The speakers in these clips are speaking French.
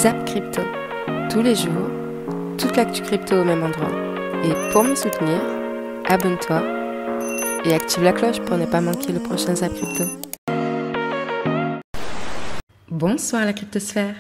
Zap Crypto. Tous les jours, toute l'actu crypto au même endroit. Et pour me soutenir, abonne-toi et active la cloche pour ne pas manquer le prochain Zap Crypto. Bonsoir la cryptosphère.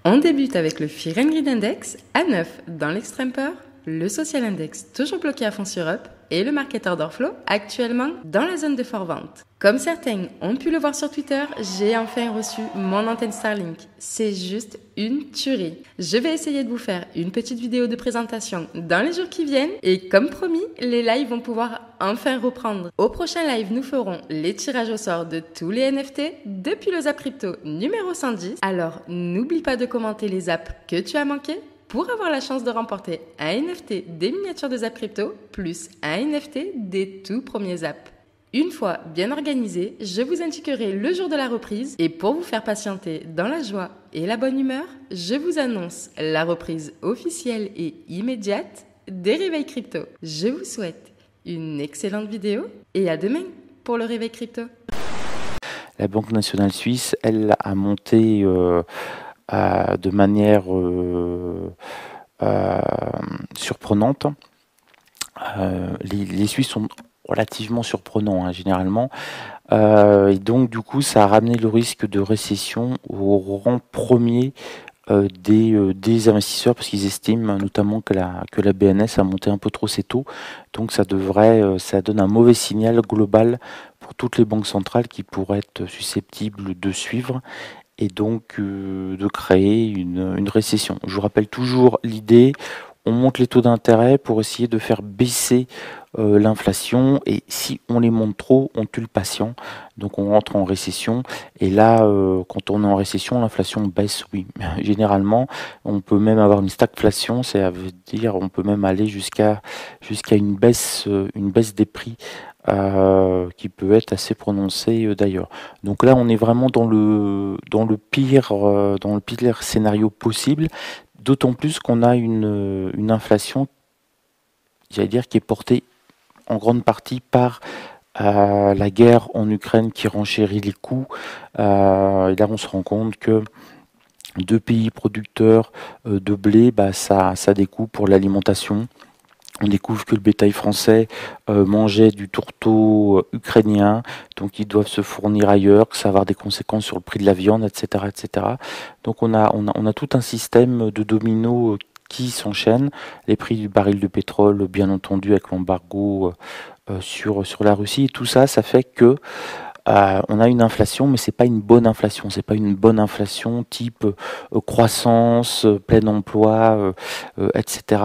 On débute avec le Fear and Greed Index à 9 dans l'extrême peur, le Social Index toujours bloqué à fond sur Up et le Market Order Flow actuellement dans la zone de fort vente. Comme certains ont pu le voir sur Twitter, j'ai enfin reçu mon antenne Starlink. C'est juste une tuerie. Je vais essayer de vous faire une petite vidéo de présentation dans les jours qui viennent et comme promis, les lives vont pouvoir enfin reprendre. Au prochain live, nous ferons les tirages au sort de tous les NFT depuis le Zap Crypto numéro 110. Alors, n'oublie pas de commenter les apps que tu as manqués pour avoir la chance de remporter un NFT des miniatures de Zap Crypto plus un NFT des tout premiers apps. Une fois bien organisé, je vous indiquerai le jour de la reprise et pour vous faire patienter dans la joie et la bonne humeur, je vous annonce la reprise officielle et immédiate des réveils crypto. Je vous souhaite une excellente vidéo et à demain pour le réveil crypto. La Banque nationale suisse, elle a monté de manière surprenante. Les Suisses sont relativement surprenants généralement, et donc du coup ça a ramené le risque de récession au rang premier des investisseurs, parce qu'ils estiment notamment que la BNS a monté un peu trop ses taux, donc ça donne un mauvais signal global pour toutes les banques centrales qui pourraient être susceptibles de suivre et donc de créer une récession. Je vous rappelle toujours l'idée, on monte les taux d'intérêt pour essayer de faire baisser l'inflation, et si on les monte trop, on tue le patient, donc on rentre en récession, et là, quand on est en récession, l'inflation baisse, oui, généralement, on peut même avoir une stagflation, c'est-à-dire on peut même aller jusqu'à une baisse des prix, qui peut être assez prononcée d'ailleurs. Donc là, on est vraiment dans le pire scénario possible, d'autant plus qu'on a une inflation, j'allais dire, qui est portée en grande partie par la guerre en Ukraine qui renchérit les coûts. Et là, on se rend compte que deux pays producteurs de blé, ça a des coûts pour l'alimentation. On découvre que le bétail français mangeait du tourteau ukrainien, donc ils doivent se fournir ailleurs, que ça va avoir des conséquences sur le prix de la viande, etc., etc. Donc on a tout un système de dominos qui s'enchaînent. Les prix du baril de pétrole, bien entendu, avec l'embargo sur la Russie, et tout ça, ça fait que on a une inflation, mais c'est pas une bonne inflation. C'est pas une bonne inflation type croissance, plein emploi, etc.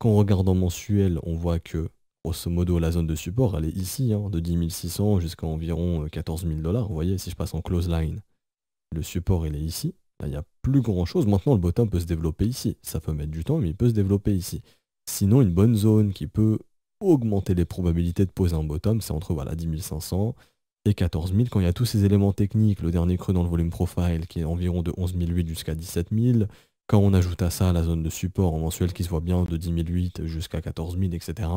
Quand on regarde en mensuel, on voit que, grosso modo, la zone de support, elle est ici, de 10 600 jusqu'à environ 14 000 $. Vous voyez, si je passe en close line, le support, il est ici. Là, il n'y a plus grand-chose. Maintenant, le bottom peut se développer ici. Ça peut mettre du temps, mais il peut se développer ici. Sinon, une bonne zone qui peut augmenter les probabilités de poser un bottom, c'est entre 10 500 et 14 000. Quand il y a tous ces éléments techniques, le dernier creux dans le volume profile qui est environ de 11 008 jusqu'à 17 000, quand on ajoute à ça la zone de support en mensuel qui se voit bien de 10 008 jusqu'à 14 000, etc.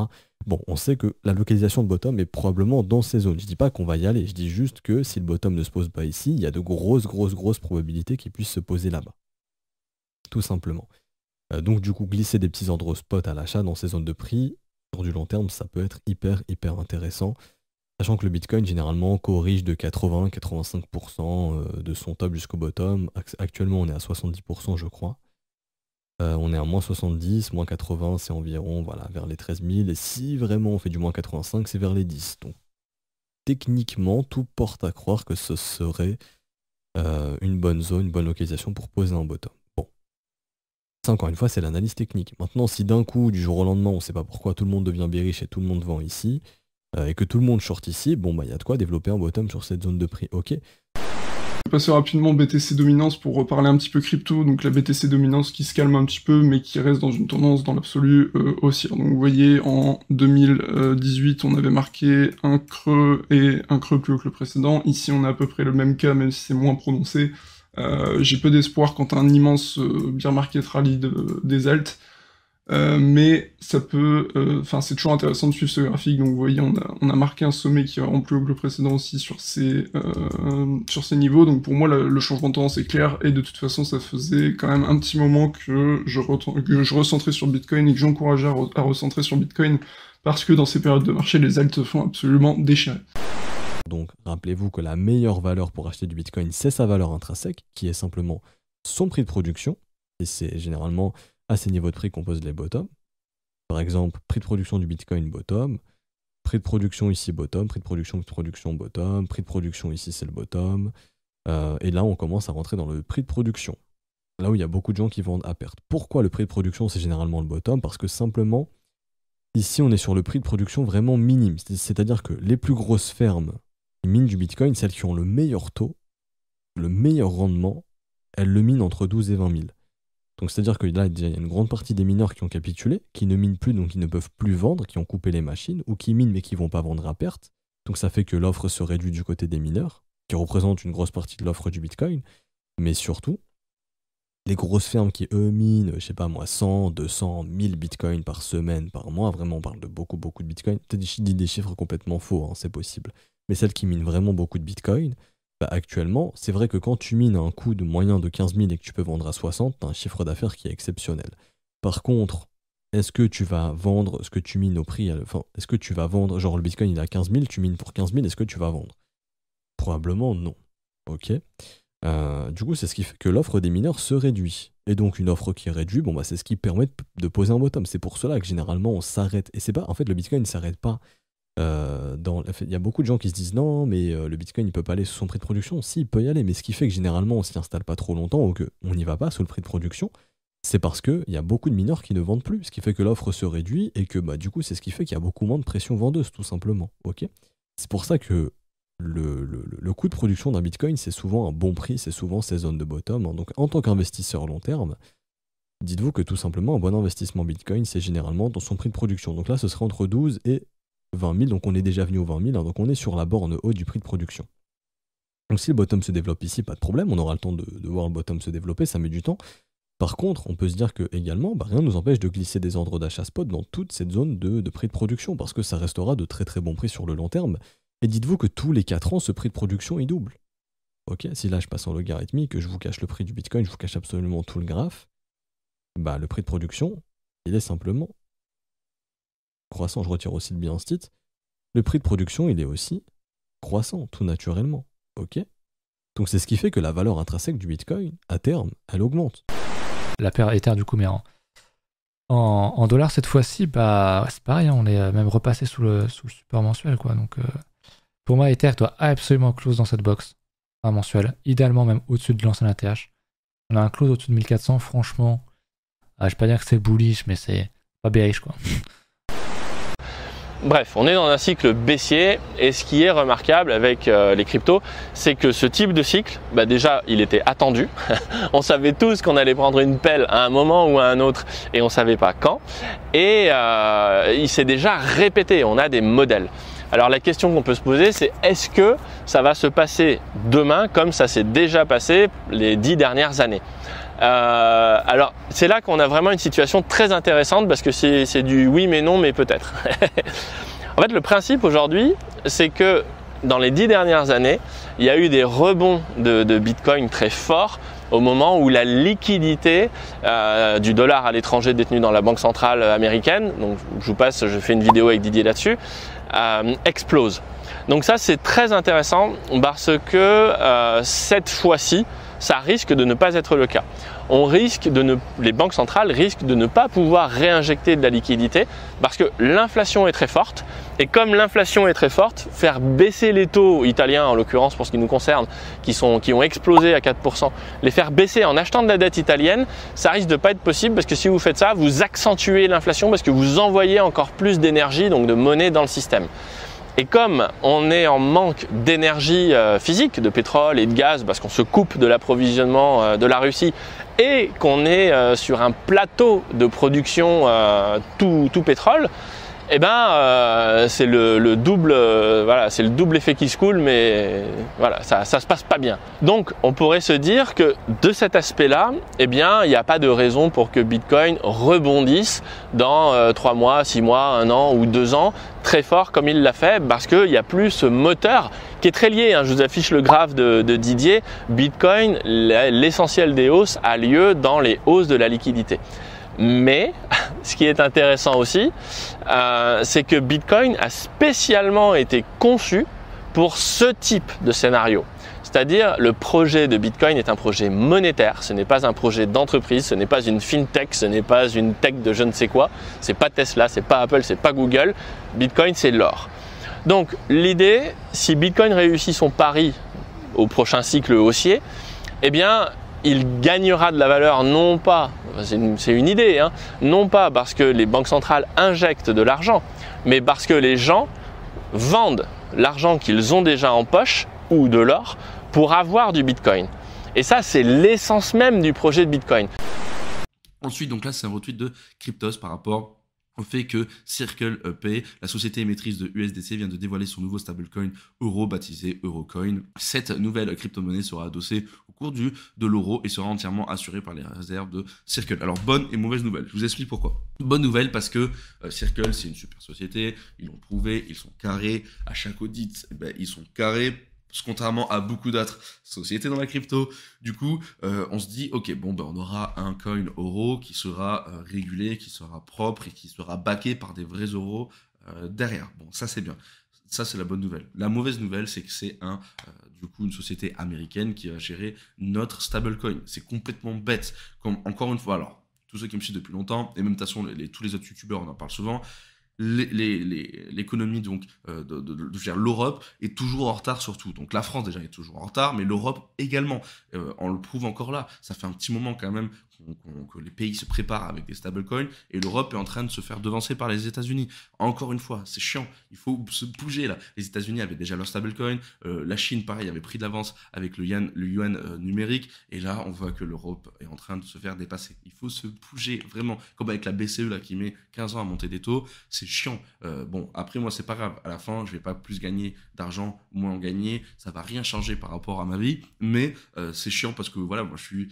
Bon, on sait que la localisation de bottom est probablement dans ces zones. Je dis pas qu'on va y aller, je dis juste que si le bottom ne se pose pas ici, il y a de grosses probabilités qu'il puisse se poser là-bas. Tout simplement. Donc du coup, glisser des petits ordres spot à l'achat dans ces zones de prix, sur du long terme, ça peut être hyper intéressant. Sachant que le Bitcoin, généralement, corrige de 80-85% de son top jusqu'au bottom. Actuellement, on est à 70%, je crois. On est à moins 70, moins 80, c'est environ vers les 13 000. Et si vraiment on fait du moins 85, c'est vers les 10. Donc, techniquement, tout porte à croire que ce serait une bonne zone, une bonne localisation pour poser un bottom. Bon. Ça, encore une fois, c'est l'analyse technique. Maintenant, si d'un coup, du jour au lendemain, on ne sait pas pourquoi tout le monde devient bearish et tout le monde vend ici, et que tout le monde short ici, bon il y a de quoi développer un bottom sur cette zone de prix, ok. Je vais passer rapidement BTC dominance pour reparler un petit peu crypto, donc la BTC dominance qui se calme un petit peu, mais qui reste dans une tendance dans l'absolu haussière. Donc vous voyez, en 2018, on avait marqué un creux et un creux plus haut que le précédent. Ici, on a à peu près le même cas, même si c'est moins prononcé. J'ai peu d'espoir quant à un immense bear market rally des alts. mais ça peut, c'est toujours intéressant de suivre ce graphique. Donc vous voyez, on a marqué un sommet qui est vraiment plus haut que le précédent aussi sur ces niveaux. Donc pour moi, le changement de tendance est clair, et de toute façon, ça faisait quand même un petit moment que je recentrais sur Bitcoin et que j'encourageais à recentrer sur Bitcoin, parce que dans ces périodes de marché, les alts se font absolument déchirer. Donc rappelez-vous que la meilleure valeur pour acheter du Bitcoin, c'est sa valeur intrinsèque, qui est simplement son prix de production, et c'est généralement à ces niveaux de prix qu'on pose les bottoms. Par exemple, prix de production du Bitcoin bottom, prix de production ici bottom, prix de production bottom, prix de production ici c'est le bottom, et là on commence à rentrer dans le prix de production, là où il y a beaucoup de gens qui vendent à perte. Pourquoi le prix de production c'est généralement le bottom? Parce que simplement, ici on est sur le prix de production vraiment minime, c'est-à-dire que les plus grosses fermes qui minent du Bitcoin, celles qui ont le meilleur taux, le meilleur rendement, elles le minent entre 12 et 20 000. Donc c'est-à-dire que là, il y a une grande partie des mineurs qui ont capitulé, qui ne minent plus, donc qui ne peuvent plus vendre, qui ont coupé les machines, ou qui minent mais qui ne vont pas vendre à perte. Donc ça fait que l'offre se réduit du côté des mineurs, qui représentent une grosse partie de l'offre du Bitcoin. Mais surtout, les grosses fermes qui, eux, minent, je sais pas moi, 100, 200, 1000 Bitcoins par semaine, par mois, vraiment on parle de beaucoup de Bitcoin. Peut-être je dis des chiffres complètement faux, hein, c'est possible. Mais celles qui minent vraiment beaucoup de Bitcoin, actuellement, c'est vrai que quand tu mines à un coût de moyen de 15 000 et que tu peux vendre à 60, tu as un chiffre d'affaires qui est exceptionnel. Par contre, est-ce que tu vas vendre ce que tu mines au prix, est-ce que tu vas vendre, genre le Bitcoin il est à 15 000, tu mines pour 15 000, est-ce que tu vas vendre? Probablement non. Ok. Du coup, c'est ce qui fait que l'offre des mineurs se réduit. Et donc une offre qui est réduite, c'est ce qui permet de poser un bottom. C'est pour cela que généralement on s'arrête. Et c'est pas, en fait, le Bitcoin ne s'arrête pas. Il y a beaucoup de gens qui se disent non mais le Bitcoin il peut pas aller sous son prix de production. Si, il peut y aller, mais ce qui fait que généralement on s'y installe pas trop longtemps ou qu'on n'y va pas sous le prix de production, c'est parce qu'il y a beaucoup de mineurs qui ne vendent plus, ce qui fait que l'offre se réduit et que du coup c'est ce qui fait qu'il y a beaucoup moins de pression vendeuse tout simplement. Ok, c'est pour ça que le coût de production d'un Bitcoin c'est souvent un bon prix, c'est souvent ces zones de bottom. Donc en tant qu'investisseur long terme, dites-vous que tout simplement un bon investissement Bitcoin c'est généralement dans son prix de production. Donc là ce serait entre 12 et 20 000, donc on est déjà venu aux 20 000, hein, donc on est sur la borne haute du prix de production. Donc si le bottom se développe ici, pas de problème, on aura le temps de voir le bottom se développer, ça met du temps. Par contre, on peut se dire que également, rien ne nous empêche de glisser des ordres d'achat spot dans toute cette zone de prix de production, parce que ça restera de très très bons prix sur le long terme. Et dites-vous que tous les 4 ans, ce prix de production il double. Ok, si là je passe en logarithmique, que je vous cache le prix du Bitcoin, je vous cache absolument tout le graphe, le prix de production, il est simplement croissant. Je retire aussi le bien stit. Le prix de production, il est aussi croissant, tout naturellement. Ok. Donc c'est ce qui fait que la valeur intrinsèque du Bitcoin, à terme, elle augmente. La paire Ether du coup, mais en dollars cette fois-ci, c'est pareil, hein, on est même repassé sous le support mensuel, quoi. Donc pour moi, Ether doit absolument close dans cette box mensuelle, idéalement même au-dessus de l'ancien ATH. On a un close au-dessus de 1400, franchement, je vais pas dire que c'est bullish, mais c'est pas bearish, quoi. Bref, on est dans un cycle baissier et ce qui est remarquable avec les cryptos, c'est que ce type de cycle, déjà il était attendu. On savait tous qu'on allait prendre une pelle à un moment ou à un autre et on ne savait pas quand. Et il s'est déjà répété, on a des modèles. Alors la question qu'on peut se poser, c'est est-ce que ça va se passer demain comme ça s'est déjà passé les 10 dernières années? Alors c'est là qu'on a vraiment une situation très intéressante parce que c'est du oui mais non mais peut-être. En fait le principe aujourd'hui c'est que dans les 10 dernières années il y a eu des rebonds de Bitcoin très forts au moment où la liquidité du dollar à l'étranger détenu dans la banque centrale américaine, donc je fais une vidéo avec Didier là-dessus, explose. Donc ça c'est très intéressant parce que cette fois-ci ça risque de ne pas être le cas. Les banques centrales risquent de ne pas pouvoir réinjecter de la liquidité parce que l'inflation est très forte et comme l'inflation est très forte, faire baisser les taux italiens en l'occurrence pour ce qui nous concerne qui ont explosé à 4%, les faire baisser en achetant de la dette italienne, ça risque de pas être possible parce que si vous faites ça, vous accentuez l'inflation parce que vous envoyez encore plus d'énergie, donc de monnaie dans le système. Et comme on est en manque d'énergie physique, de pétrole et de gaz, parce qu'on se coupe de l'approvisionnement de la Russie et qu'on est sur un plateau de production tout pétrole, eh ben c'est le double, voilà, c'est le double effet qui se coule, mais voilà, ça se passe pas bien. Donc on pourrait se dire que de cet aspect-là, eh bien il n'y a pas de raison pour que Bitcoin rebondisse dans 3 mois, 6 mois, 1 an ou 2 ans très fort comme il l'a fait, parce qu'il n'y a plus ce moteur qui est très lié. Je vous affiche le graphe de Didier. Bitcoin, l'essentiel des hausses a lieu dans les hausses de la liquidité. Mais ce qui est intéressant aussi, c'est que Bitcoin a spécialement été conçu pour ce type de scénario. C'est-à-dire, le projet de Bitcoin est un projet monétaire, ce n'est pas un projet d'entreprise, ce n'est pas une fintech, ce n'est pas une tech de je ne sais quoi, c'est pas Tesla, c'est pas Apple, c'est pas Google. Bitcoin, c'est l'or. Donc, l'idée, si Bitcoin réussit son pari au prochain cycle haussier, eh bien, il gagnera de la valeur non pas, c'est une idée, non pas parce que les banques centrales injectent de l'argent, mais parce que les gens vendent l'argent qu'ils ont déjà en poche ou de l'or pour avoir du Bitcoin. Et ça, c'est l'essence même du projet de Bitcoin. Ensuite, donc là, c'est un retweet de Cryptos par rapport au fait que CirclePay, la société émettrice de USDC, vient de dévoiler son nouveau stablecoin euro baptisé Eurocoin. Cette nouvelle crypto-monnaie sera adossée au cours de l'euro et sera entièrement assurée par les réserves de Circle. Alors, bonne et mauvaise nouvelle. Je vous explique pourquoi. Bonne nouvelle parce que Circle, c'est une super société. Ils l'ont prouvé, ils sont carrés. À chaque audit, ils sont carrés. Contrairement à beaucoup d'autres sociétés dans la crypto. Du coup, on se dit, ok, bon, on aura un coin euro qui sera régulé, qui sera propre et qui sera backé par des vrais euros derrière. Bon, ça c'est bien. Ça c'est la bonne nouvelle. La mauvaise nouvelle, c'est que c'est du coup une société américaine qui va gérer notre stablecoin. C'est complètement bête. Encore une fois, alors, tous ceux qui me suivent depuis longtemps, et même de toute façon, tous les autres youtubeurs, on en parle souvent, l'économie donc l'Europe est toujours en retard surtout. Donc la France déjà est toujours en retard, mais l'Europe également. On le prouve encore là. Ça fait un petit moment quand même que les pays se préparent avec des stablecoins et l'Europe est en train de se faire devancer par les États-Unis. Encore une fois, c'est chiant. Il faut se bouger là. Les États-Unis avaient déjà leur stablecoin. La Chine, pareil, avait pris de l'avance avec le yuan numérique. Et là, on voit que l'Europe est en train de se faire dépasser. Il faut se bouger vraiment. Comme avec la BCE là qui met 15 ans à monter des taux, c'est chiant. Bon, après moi, c'est pas grave. À la fin, je vais pas plus gagner d'argent, moins en gagner. Ça va rien changer par rapport à ma vie. Mais c'est chiant parce que voilà, moi je suis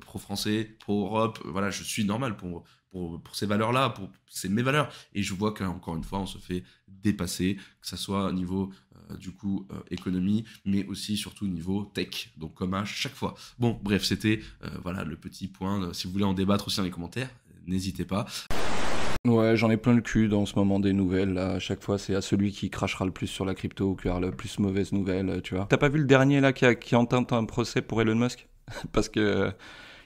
pro-français, pro-Europe, voilà, je suis normal pour ces valeurs-là, c'est mes valeurs. Et je vois qu'encore une fois, on se fait dépasser, que ça soit au niveau économie, mais aussi surtout au niveau tech, donc comme à chaque fois. Bon, bref, c'était voilà le petit point. Si vous voulez en débattre aussi dans les commentaires, n'hésitez pas. Ouais, j'en ai plein le cul dans ce moment des nouvelles, là. À chaque fois, c'est à celui qui crachera le plus sur la crypto ou qui aura le plus mauvaise nouvelle, tu vois. T'as pas vu le dernier, là, qui entend un procès pour Elon Musk? Parce que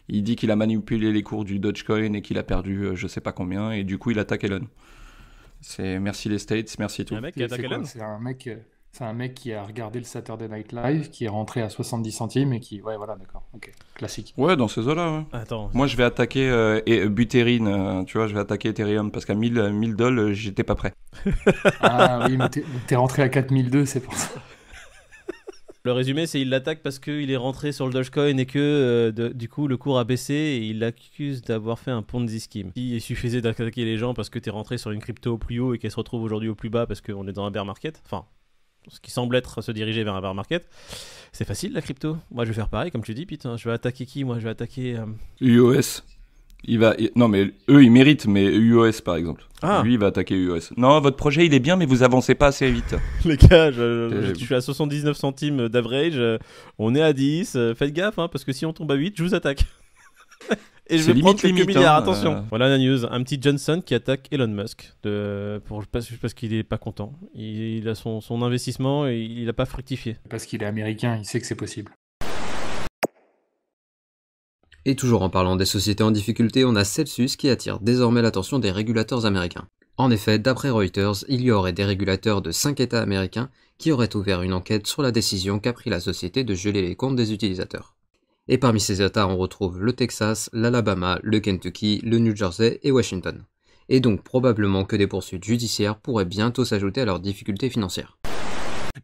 il dit qu'il a manipulé les cours du Dogecoin et qu'il a perdu je sais pas combien, et du coup, il attaque Elon. C'est merci les States, merci tout. Un mec qui attaque Elon? C'est un mec qui a regardé le Saturday Night Live, qui est rentré à 70 centimes et qui... Ouais, voilà, d'accord. Ok, classique. Ouais, dans ces eaux-là, ouais. Attends. Moi, je vais attaquer Buterin, tu vois, je vais attaquer Ethereum, parce qu'à 1000 dollars, j'étais pas prêt. Ah oui, mais t'es rentré à 4002, c'est pour ça. Le résumé, c'est qu'il l'attaque parce qu'il est rentré sur le Dogecoin et que du coup le cours a baissé et il l'accuse d'avoir fait un Ponzi scheme. Il suffisait d'attaquer les gens parce que t'es rentré sur une crypto au plus haut et qu'elle se retrouve aujourd'hui au plus bas parce qu'on est dans un bear market. Enfin, ce qui semble être se diriger vers un bear market. C'est facile la crypto. Moi je vais faire pareil comme tu dis, Pete. Je vais attaquer qui? Moi je vais attaquer... UOS. Non mais eux ils méritent, mais UOS par exemple. Ah. Lui il va attaquer UOS. Non, votre projet il est bien mais vous avancez pas assez vite. Les gars, je suis à 79 centimes d'average, on est à 10, faites gaffe parce que si on tombe à 8, je vous attaque. Et je vais prendre quelques milliards, attention. Voilà la news, un petit Johnson qui attaque Elon Musk parce qu'il est pas content. Il a son investissement et il a pas fructifié. Parce qu'il est américain, il sait que c'est possible. Et toujours en parlant des sociétés en difficulté, on a Celsius qui attire désormais l'attention des régulateurs américains. En effet, d'après Reuters, il y aurait des régulateurs de 5 États américains qui auraient ouvert une enquête sur la décision qu'a pris la société de geler les comptes des utilisateurs. Et parmi ces États, on retrouve le Texas, l'Alabama, le Kentucky, le New Jersey et Washington. Et donc probablement que des poursuites judiciaires pourraient bientôt s'ajouter à leurs difficultés financières.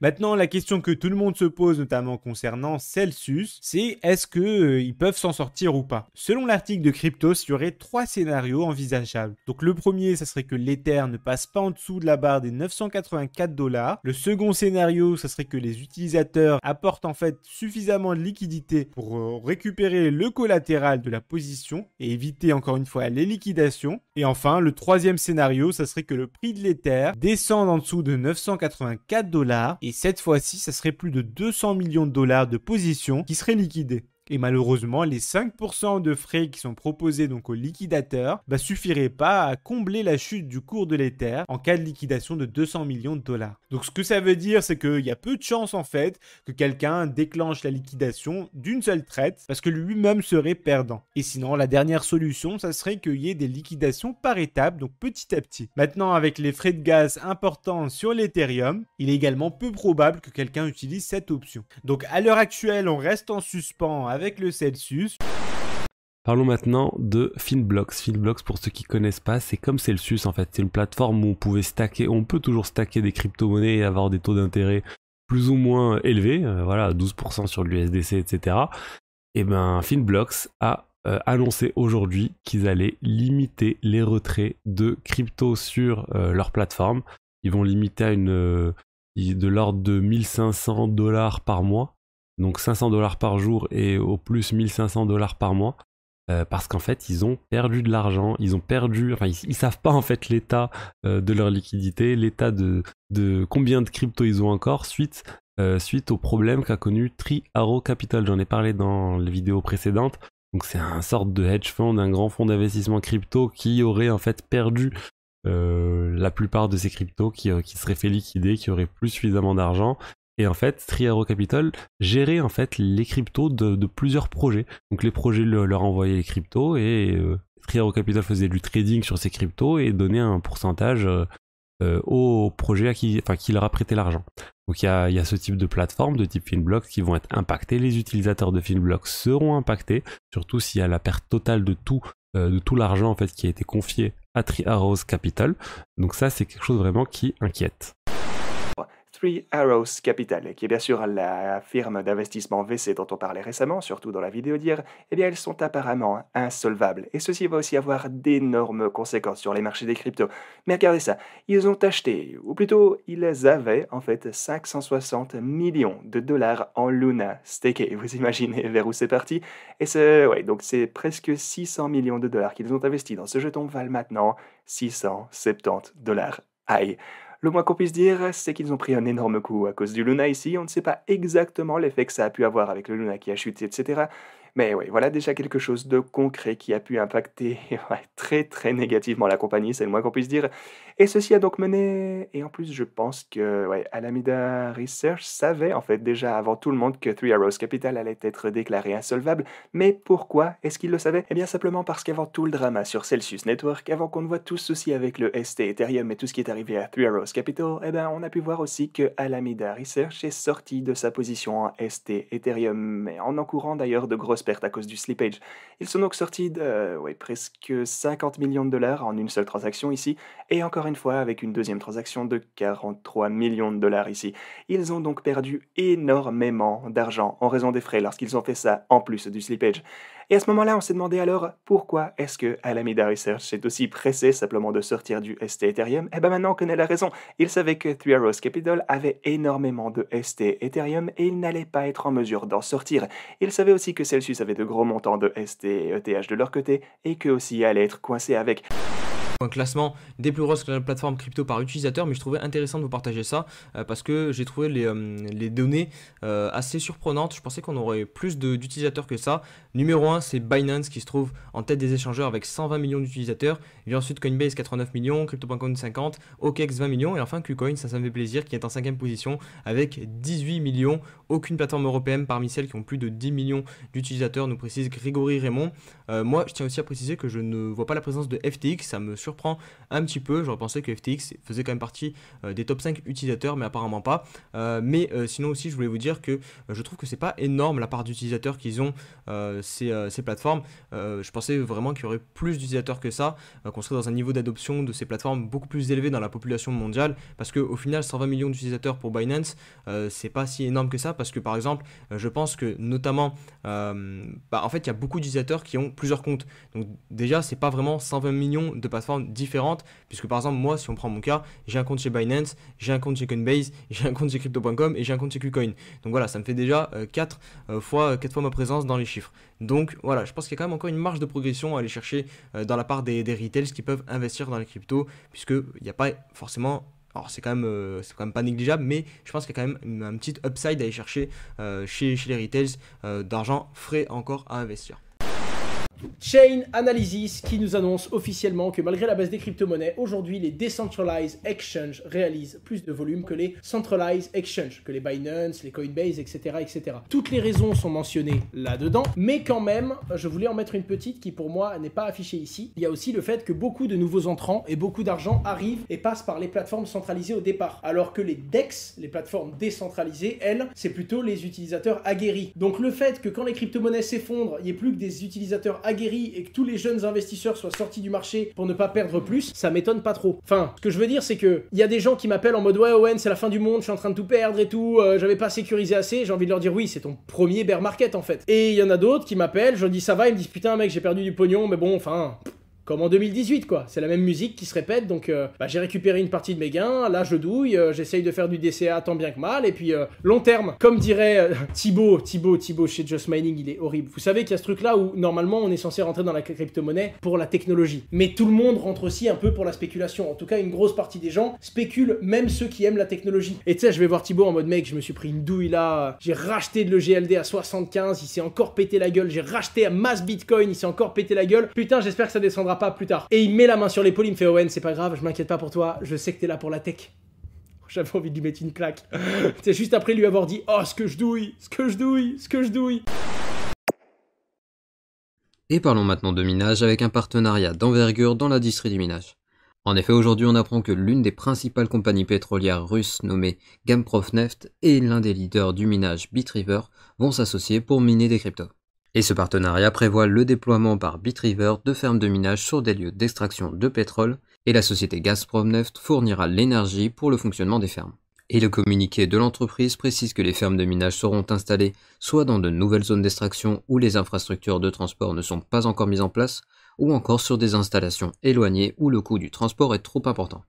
Maintenant, la question que tout le monde se pose, notamment concernant Celsius, c'est est-ce qu'ils peuvent s'en sortir ou pas? Selon l'article de Cryptos, il y aurait 3 scénarios envisageables. Donc le premier, ça serait que l'Ether ne passe pas en dessous de la barre des 984 $. Le second scénario, ça serait que les utilisateurs apportent en fait suffisamment de liquidité pour récupérer le collatéral de la position et éviter encore une fois les liquidations. Et enfin, le troisième scénario, ça serait que le prix de l'Ether descende en dessous de 984 $. Et cette fois-ci, ça serait plus de 200 millions de dollars de positions qui seraient liquidées. Et malheureusement, les 5% de frais qui sont proposés donc aux liquidateurs suffiraient pas à combler la chute du cours de l'Ether en cas de liquidation de 200 millions de dollars. Donc ce que ça veut dire, c'est qu'il y a peu de chances en fait que quelqu'un déclenche la liquidation d'une seule traite parce que lui-même serait perdant. Et sinon, la dernière solution, ça serait qu'il y ait des liquidations par étapes, donc petit à petit. Maintenant, avec les frais de gaz importants sur l'Ethereum, il est également peu probable que quelqu'un utilise cette option. Donc à l'heure actuelle, on reste en suspens avec le Celsius. Parlons maintenant de Finblocks. Finblocks, pour ceux qui connaissent pas, c'est comme Celsius en fait. C'est une plateforme où on peut toujours stacker des crypto-monnaies et avoir des taux d'intérêt plus ou moins élevés, voilà, 12% sur l'USDC, etc. Et ben Finblocks a annoncé aujourd'hui qu'ils allaient limiter les retraits de crypto sur leur plateforme. Ils vont limiter à de l'ordre de 1500 $ par mois. Donc 500 $ par jour et au plus 1500 $ par mois, parce qu'en fait ils ont perdu de l'argent, ils savent pas en fait l'état de leur liquidité, l'état de combien de crypto ils ont encore suite au problème qu'a connu Three Arrows Capital. J'en ai parlé dans les vidéos précédentes. Donc c'est un sorte de hedge fund, un grand fonds d'investissement crypto qui aurait en fait perdu la plupart de ces cryptos, qui seraient fait liquider, qui auraient plus suffisamment d'argent. Et en fait, Three Arrows Capital gérait en fait les cryptos de plusieurs projets. Donc les projets leur envoyaient les cryptos et Three Arrows Capital faisait du trading sur ces cryptos et donnait un pourcentage au projet qui leur a prêté l'argent. Donc il y a ce type de plateforme de type Finblocks qui vont être impactés. Les utilisateurs de Finblocks seront impactés, surtout s'il y a la perte totale de tout l'argent en fait qui a été confié à Three Arrows Capital. Donc ça, c'est quelque chose vraiment qui inquiète. Three Arrows Capital, qui est bien sûr la firme d'investissement VC dont on parlait récemment, surtout dans la vidéo d'hier, eh bien elles sont apparemment insolvables. Et ceci va aussi avoir d'énormes conséquences sur les marchés des cryptos. Mais regardez ça, ils ont acheté, ou plutôt ils avaient en fait 560 millions de dollars en Luna stakés. Vous imaginez vers où c'est parti? Et donc c'est presque 600 millions de dollars qu'ils ont investis dans ce jeton, valent maintenant 670 $. Aïe! Le moins qu'on puisse dire, c'est qu'ils ont pris un énorme coup à cause du Luna ici. On ne sait pas exactement l'effet que ça a pu avoir avec le Luna qui a chuté, etc. Mais oui, voilà déjà quelque chose de concret qui a pu impacter très très négativement la compagnie, c'est le moins qu'on puisse dire. Et ceci a donc mené, et en plus je pense que Alameda Research savait en fait déjà avant tout le monde que Three Arrows Capital allait être déclaré insolvable. Mais pourquoi est-ce qu'il le savait? Eh bien simplement parce qu'avant tout le drama sur Celsius Network, avant qu'on ne voit tout ceci avec le ST Ethereum et tout ce qui est arrivé à Three Arrows Capital, eh bien on a pu voir aussi que Alameda Research est sorti de sa position en ST Ethereum, en encourant d'ailleurs de grosses pertes à cause du slippage. Ils sont donc sortis de presque 50 millions de dollars en une seule transaction ici, et encore une fois avec une deuxième transaction de 43 millions de dollars ici. Ils ont donc perdu énormément d'argent en raison des frais lorsqu'ils ont fait ça en plus du slippage. Et à ce moment-là, on s'est demandé alors pourquoi est-ce que Alameda Research s'est aussi pressé simplement de sortir du ST Ethereum. Et bien maintenant on connaît la raison. Ils savaient que Three Arrows Capital avait énormément de ST Ethereum et ils n'allaient pas être en mesure d'en sortir. Ils savaient aussi que Celsius avait de gros montants de ST et ETH de leur côté et qu'eux aussi allaient être coincés avec. Un classement des plus grosses plateformes crypto par utilisateur, mais je trouvais intéressant de vous partager ça parce que j'ai trouvé les données assez surprenantes. Je pensais qu'on aurait plus d'utilisateurs que ça. Numéro 1, c'est Binance qui se trouve en tête des échangeurs avec 120 millions d'utilisateurs. Il y a ensuite Coinbase 89 millions, Crypto.com 50, OKEx 20 millions et enfin KuCoin, ça me fait plaisir, qui est en 5e position avec 18 millions. Aucune plateforme européenne parmi celles qui ont plus de 10 millions d'utilisateurs, nous précise Grégory Raymond. Moi, je tiens aussi à préciser que je ne vois pas la présence de FTX, ça me surprend un petit peu. J'aurais pensé que FTX faisait quand même partie des top 5 utilisateurs, mais apparemment pas. Sinon aussi, je voulais vous dire que je trouve que c'est pas énorme la part d'utilisateurs qu'ils ont ces plateformes. Je pensais vraiment qu'il y aurait plus d'utilisateurs que ça, qu'on serait dans un niveau d'adoption de ces plateformes beaucoup plus élevé dans la population mondiale, parce qu'au final 120 millions d'utilisateurs pour Binance, c'est pas si énorme que ça, parce que par exemple je pense que notamment en fait il y a beaucoup d'utilisateurs qui ont plusieurs comptes, donc déjà c'est pas vraiment 120 millions de plateformes différentes, puisque par exemple moi, si on prend mon cas, j'ai un compte chez Binance, j'ai un compte chez Coinbase, j'ai un compte chez Crypto.com et j'ai un compte chez KuCoin, donc voilà, ça me fait déjà 4 fois ma présence dans les chiffres. Donc voilà, je pense qu'il y a quand même encore une marge de progression à aller chercher dans la part des retails qui peuvent investir dans les cryptos, puisqu'il n'y a pas forcément... Alors c'est quand même pas négligeable, mais je pense qu'il y a quand même un petit upside à aller chercher chez les retails d'argent frais encore à investir. Chain Analysis qui nous annonce officiellement que malgré la baisse des crypto-monnaies, aujourd'hui les Decentralized Exchange réalisent plus de volume que les Centralized Exchange, que les Binance, les Coinbase, etc., etc. Toutes les raisons sont mentionnées là-dedans, mais quand même, je voulais en mettre une petite qui pour moi n'est pas affichée ici. Il y a aussi le fait que beaucoup de nouveaux entrants et beaucoup d'argent arrivent et passent par les plateformes centralisées au départ, alors que les DEX, les plateformes décentralisées, elles, c'est plutôt les utilisateurs aguerris. Donc le fait que quand les crypto-monnaies s'effondrent, il n'y ait plus que des utilisateurs aguerris et que tous les jeunes investisseurs soient sortis du marché pour ne pas perdre plus, ça m'étonne pas trop. Enfin, ce que je veux dire, c'est que il y a des gens qui m'appellent en mode ouais Owen, c'est la fin du monde, je suis en train de tout perdre et tout, j'avais pas sécurisé assez. J'ai envie de leur dire oui, c'est ton premier bear market en fait. Et il y en a d'autres qui m'appellent, je leur dis ça va, ils me disent putain mec, j'ai perdu du pognon, mais bon, enfin... Comme en 2018 quoi, c'est la même musique qui se répète, donc j'ai récupéré une partie de mes gains, là je douille, j'essaye de faire du DCA tant bien que mal, et puis long terme, comme dirait Thibaut chez Just Mining, il est horrible. Vous savez qu'il y a ce truc là où normalement on est censé rentrer dans la crypto-monnaie pour la technologie, mais tout le monde rentre aussi un peu pour la spéculation, en tout cas une grosse partie des gens spéculent, même ceux qui aiment la technologie. Et tu sais, je vais voir Thibaut en mode mec, je me suis pris une douille là, j'ai racheté de l'EGLD à 75, il s'est encore pété la gueule, j'ai racheté à masse Bitcoin, il s'est encore pété la gueule, putain j'espère que ça descendra pas plus tard. Et il met la main sur l'épaule, il me fait Owen, c'est pas grave, je m'inquiète pas pour toi, je sais que t'es là pour la tech. J'avais envie de lui mettre une claque. C'est juste après lui avoir dit oh ce que je douille. Et parlons maintenant de minage avec un partenariat d'envergure dans l'industrie du minage. En effet, aujourd'hui on apprend que l'une des principales compagnies pétrolières russes nommée Gazpromneft et l'un des leaders du minage Bitriver vont s'associer pour miner des cryptos. Et ce partenariat prévoit le déploiement par Bitriver de fermes de minage sur des lieux d'extraction de pétrole, et la société Gazpromneft fournira l'énergie pour le fonctionnement des fermes. Et le communiqué de l'entreprise précise que les fermes de minage seront installées soit dans de nouvelles zones d'extraction où les infrastructures de transport ne sont pas encore mises en place, ou encore sur des installations éloignées où le coût du transport est trop important.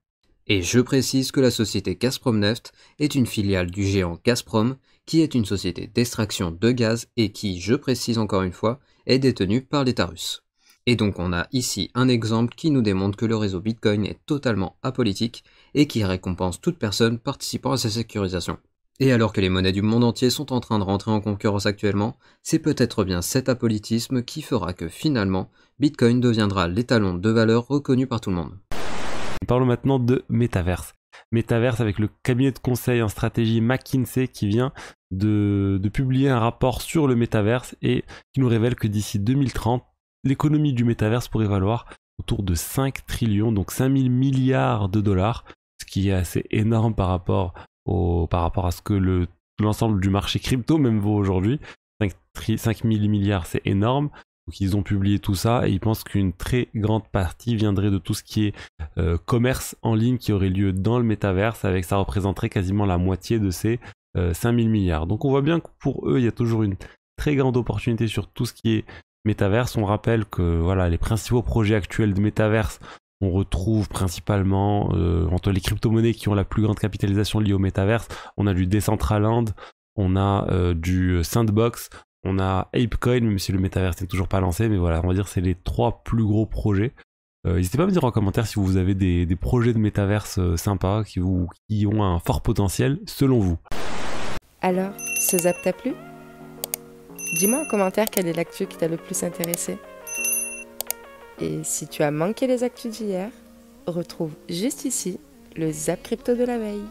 Et je précise que la société Gazpromneft est une filiale du géant Gazprom, qui est une société d'extraction de gaz et qui, je précise encore une fois, est détenue par l'État russe. Et donc on a ici un exemple qui nous démontre que le réseau Bitcoin est totalement apolitique et qui récompense toute personne participant à sa sécurisation. Et alors que les monnaies du monde entier sont en train de rentrer en concurrence actuellement, c'est peut-être bien cet apolitisme qui fera que finalement, Bitcoin deviendra l'étalon de valeur reconnu par tout le monde. Parlons maintenant de Metaverse. Metaverse avec le cabinet de conseil en stratégie McKinsey qui vient de publier un rapport sur le Metaverse et qui nous révèle que d'ici 2030, l'économie du Metaverse pourrait valoir autour de 5 trillions, donc 5000 milliards de dollars, ce qui est assez énorme par rapport à ce que l'ensemble du marché crypto même vaut aujourd'hui. 5000 milliards, c'est énorme. Donc ils ont publié tout ça et ils pensent qu'une très grande partie viendrait de tout ce qui est commerce en ligne qui aurait lieu dans le métaverse, avec ça représenterait quasiment la moitié de ces 5000 milliards. Donc on voit bien que pour eux, il y a toujours une très grande opportunité sur tout ce qui est métaverse. On rappelle que voilà, les principaux projets actuels de métaverse, on retrouve principalement entre les crypto-monnaies qui ont la plus grande capitalisation liée au métaverse, on a du Decentraland, on a du Sandbox, on a ApeCoin, même si le métaverse n'est toujours pas lancé, mais voilà, on va dire que c'est les 3 plus gros projets. N'hésitez pas à me dire en commentaire si vous avez des projets de métaverse sympas qui ont un fort potentiel selon vous. Alors, ce zap t'a plu ? Dis-moi en commentaire quelle est l'actu qui t'a le plus intéressé. Et si tu as manqué les actus d'hier, retrouve juste ici le zap crypto de la veille.